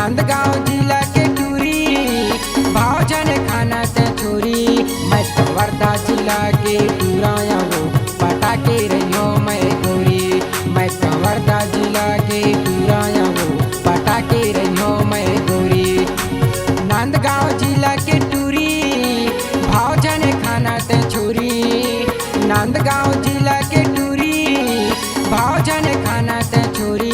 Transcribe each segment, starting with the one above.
नांदगांव जिला के टूरी भावजन खाना ते छोरी। मैं तो वर्धा जिला के टूराया वो पटाके रहियो मैं गोरी। मैं तो वर्धा जिला के टूराया वो पटाके रहियो मैं गोरी। नांदगांव जिला के टूरी भावजन खाना ते छोरी। नांदगांव जिला के टूरी भावजन खाना ते छोरी।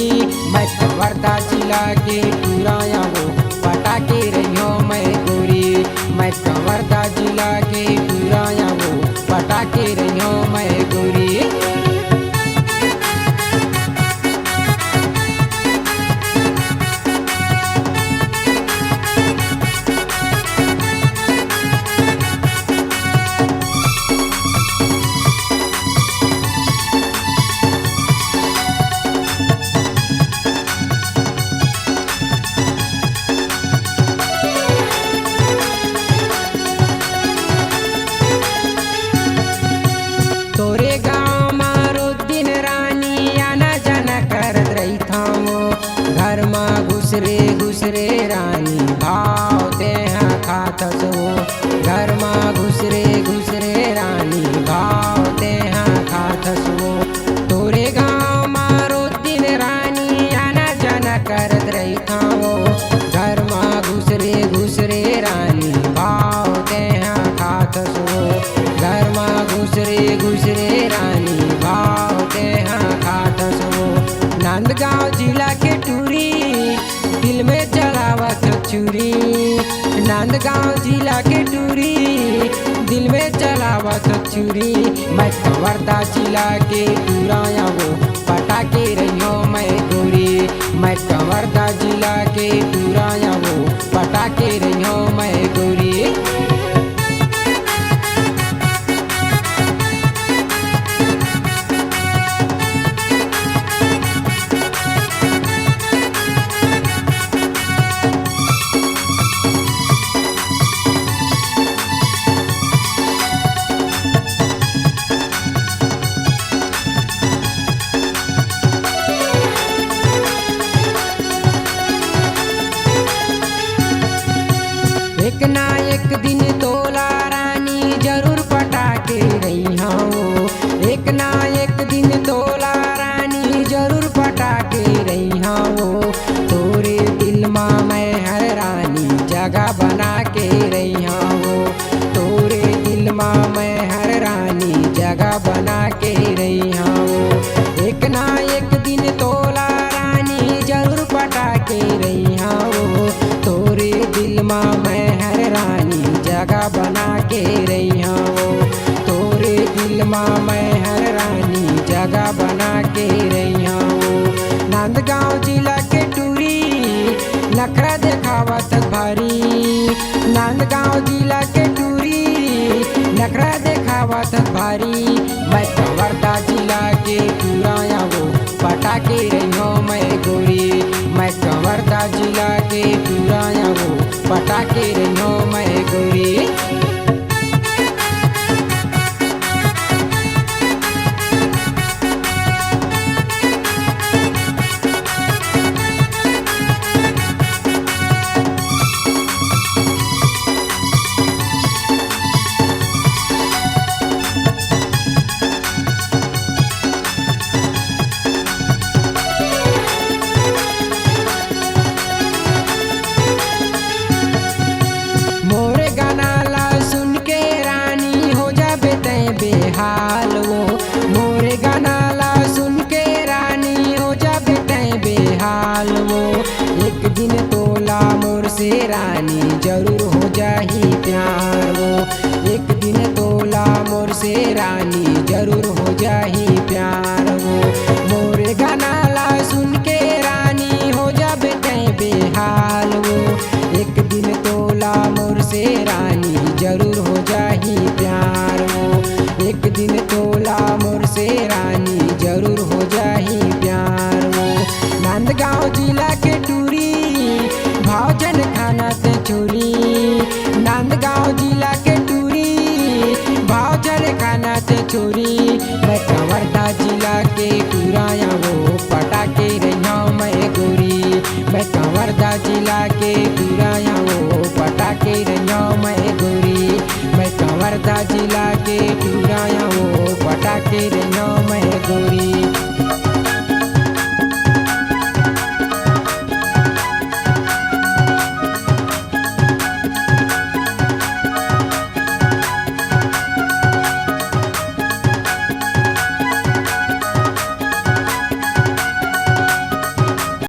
मैं तो वर्धा जिला के टूराया वो पटाके रहियो मैं गोरी। मैं तो वर्धा जिला के टूराया वो पटाके रहियो मैं गोरी। तोरे गाँव मारो दिन रानी आना जाना करत रही थामो। घर में घुसरे घुसरे रानी भाव ते हाँ खातस हो। घर में घुसरे घुसरे रानी भाव ते हाँ खातस हो। तोरे गाँव मारो दिन रानी आना जाना करत रही थामो। घर में घुसरे घुसरे रानी भाव ते हाँ खातस हो। घर में घुसरे घुसरे रानी भाव ते हाँ खातस हो। नांदगांव जिला के टूरी दिल में जलावत चूरी। नांदगांव जिला के टूरी दिल में जलावत चूरी। मैं तो वर्धा जिला के टूराया वो पटाके रहियो मैं गोरी। मैं तो वर्धा जिला के टूराया वो पटाके रहियो मैं गोरी। एक ना एक दिन तोला रानी जरूर पटाके रही हो। एक ना एक दिन तोला रानी जरूर पटाके रही हो। तोरे दिल में मैं हर रानी जगह बना के रही हो। तोरे दिल में मैं हर रानी जगह बना के रही हो। एक ना एक दिन तोला रानी जरूर पटाके रही हो। तोरे दिल में मैं हर रानी जगह बना के रही हूँ। तोरे दिल में मैं हर रानी जगह बना के रही हूँ। नांदगांव जिला के टूरी नखरा देखावत भारी। नांदगांव जिला के टूरी नखरा देखावत भारी। मैं तो वर्धा जिला के टूराया वो पटाके रही हूँ मैं गोरी। मैं तो वर्धा जिला के टूराया वो पटाके रही हूँ मैं गोरी। मोरे गाना ला सुन के रानी हो जाबे तै बेहाल वो। मोरे गाना ला सुन के रानी हो जाबे तै बेहाल वो। एक दिन तोला मोर से रानी जरूर हो जाही प्यार वो। एक दिन तोला मोर से रानी जरूर हो जाही प्यार वो। मोरे गाना ला सुन के रानी हो जाबे तै बेहाल वो। एक दिन तोला मोर से रानी जरूर हो जाही प्यार वो। एक दिन तोला मोर से रानी जरूर हो जाही प्यार वो। नांदगांव जिला के टूरी भावजन खाना ते छोरी। नांदगांव जिला के टूरी भावजन खाना ते छोरी। मैं तो वर्धा जिला के